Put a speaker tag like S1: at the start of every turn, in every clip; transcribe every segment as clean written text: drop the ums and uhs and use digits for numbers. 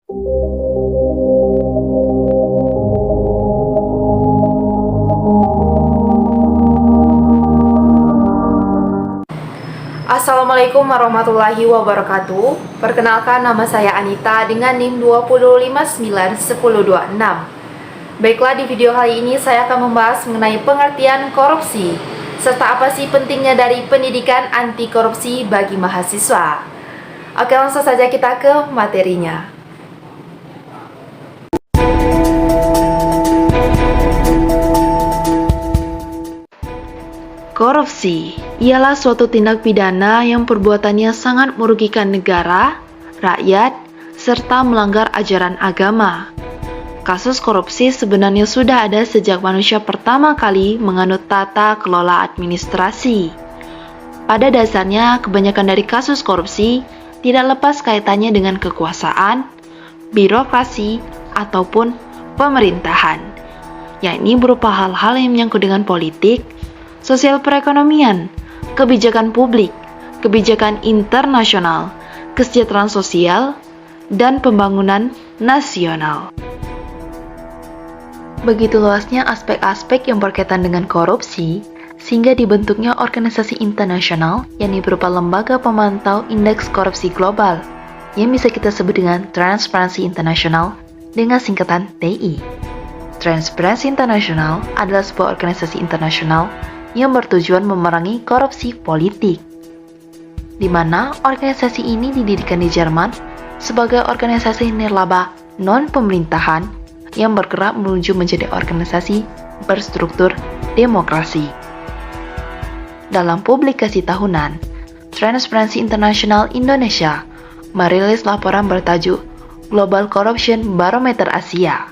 S1: Assalamualaikum warahmatullahi wabarakatuh. Perkenalkan, nama saya Anita dengan NIM 2059106. Baiklah, di video kali ini saya akan membahas mengenai pengertian korupsi serta apa sih pentingnya dari pendidikan anti korupsi bagi mahasiswa. Oke, langsung saja kita ke materinya. Korupsi ialah suatu tindak pidana yang perbuatannya sangat merugikan negara, rakyat, serta melanggar ajaran agama. Kasus korupsi sebenarnya sudah ada sejak manusia pertama kali menganut tata kelola administrasi. Pada dasarnya, kebanyakan dari kasus korupsi tidak lepas kaitannya dengan kekuasaan, birokrasi, ataupun pemerintahan, yakni berupa hal-hal yang menyangkut dengan politik, sosial perekonomian, kebijakan publik, kebijakan internasional, kesejahteraan sosial, dan pembangunan nasional. Begitu luasnya aspek-aspek yang berkaitan dengan korupsi, sehingga dibentuknya organisasi internasional yang berupa lembaga pemantau indeks korupsi global, yang bisa kita sebut dengan Transparency International dengan singkatan TI. Transparency International adalah sebuah organisasi internasional yang bertujuan memerangi korupsi politik, di mana organisasi ini didirikan di Jerman sebagai organisasi nirlaba non-pemerintahan yang bergerak menuju menjadi organisasi berstruktur demokrasi. Dalam publikasi tahunan, Transparency International Indonesia merilis laporan bertajuk Global Corruption Barometer Asia,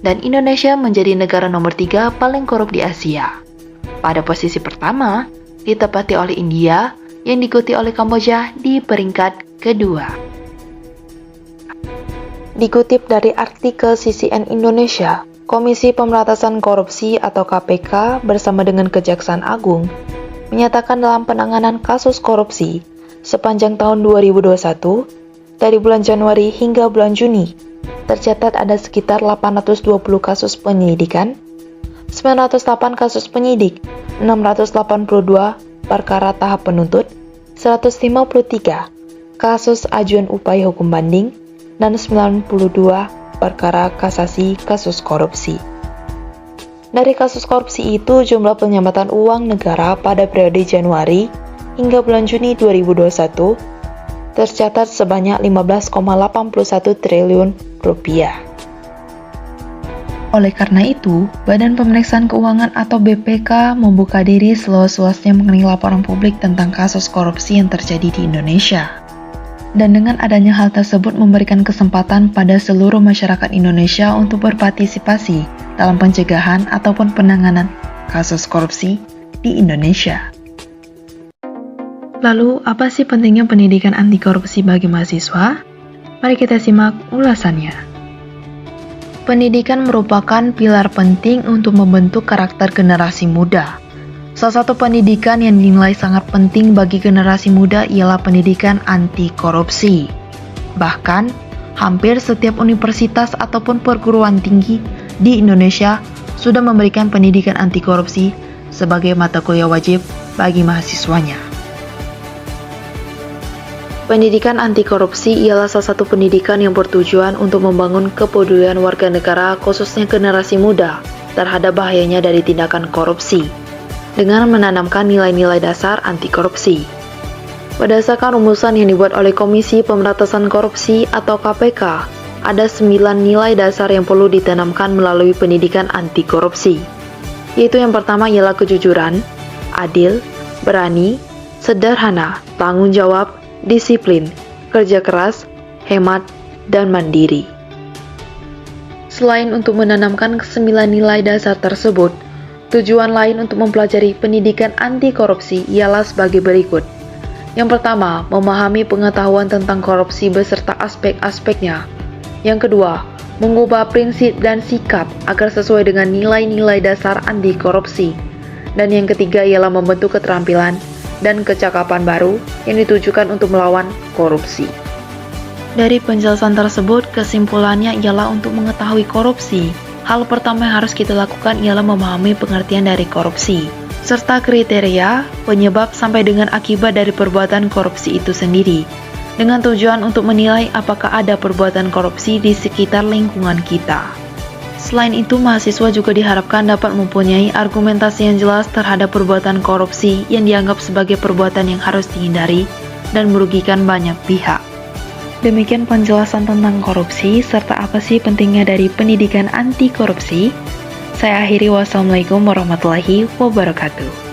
S1: dan Indonesia menjadi negara nomor 3 paling korup di Asia. Pada posisi pertama, ditempati oleh India yang diikuti oleh Kamboja di peringkat kedua. Dikutip dari artikel CCN Indonesia, Komisi Pemberantasan Korupsi atau KPK bersama dengan Kejaksaan Agung menyatakan dalam penanganan kasus korupsi sepanjang tahun 2021, dari bulan Januari hingga bulan Juni, tercatat ada sekitar 820 kasus penyelidikan, 908 kasus penyidik, 682 perkara tahap penuntut, 153 kasus ajuan upaya hukum banding, dan 92 perkara kasasi kasus korupsi. Dari kasus korupsi itu, jumlah penyambatan uang negara pada periode Januari hingga bulan Juni 2021 tercatat sebanyak 15,81 triliun rupiah. Oleh karena itu, Badan Pemeriksaan Keuangan atau BPK membuka diri seluas-luasnya mengenai laporan publik tentang kasus korupsi yang terjadi di Indonesia. Dan dengan adanya hal tersebut memberikan kesempatan pada seluruh masyarakat Indonesia untuk berpartisipasi dalam pencegahan ataupun penanganan kasus korupsi di Indonesia. Lalu, apa sih pentingnya pendidikan anti korupsi bagi mahasiswa? Mari kita simak ulasannya. Pendidikan merupakan pilar penting untuk membentuk karakter generasi muda. Salah satu pendidikan yang dinilai sangat penting bagi generasi muda ialah pendidikan anti korupsi. Bahkan, hampir setiap universitas ataupun perguruan tinggi di Indonesia sudah memberikan pendidikan anti korupsi sebagai mata kuliah wajib bagi mahasiswanya. Pendidikan anti korupsi ialah salah satu pendidikan yang bertujuan untuk membangun kepedulian warga negara, khususnya generasi muda, terhadap bahayanya dari tindakan korupsi, dengan menanamkan nilai-nilai dasar anti korupsi. Berdasarkan rumusan yang dibuat oleh Komisi Pemberantasan Korupsi atau KPK, ada 9 nilai dasar yang perlu ditanamkan melalui pendidikan anti korupsi. Yaitu yang pertama ialah kejujuran, adil, berani, sederhana, tanggung jawab, disiplin, kerja keras, hemat, dan mandiri. Selain untuk menanamkan ke-9 nilai dasar tersebut, tujuan lain untuk mempelajari pendidikan anti korupsi ialah sebagai berikut. Yang pertama, memahami pengetahuan tentang korupsi beserta aspek-aspeknya. Yang kedua, mengubah prinsip dan sikap agar sesuai dengan nilai-nilai dasar anti korupsi. Dan yang ketiga ialah membentuk keterampilan dan kecakapan baru yang ditujukan untuk melawan korupsi. Dari penjelasan tersebut, kesimpulannya ialah untuk mengetahui korupsi. Hal pertama yang harus kita lakukan ialah memahami pengertian dari korupsi, serta kriteria, penyebab sampai dengan akibat dari perbuatan korupsi itu sendiri, dengan tujuan untuk menilai apakah ada perbuatan korupsi di sekitar lingkungan kita. Selain itu, mahasiswa juga diharapkan dapat mempunyai argumentasi yang jelas terhadap perbuatan korupsi yang dianggap sebagai perbuatan yang harus dihindari dan merugikan banyak pihak. Demikian penjelasan tentang korupsi, serta apa sih pentingnya dari pendidikan anti korupsi. Saya akhiri, wassalamualaikum warahmatullahi wabarakatuh.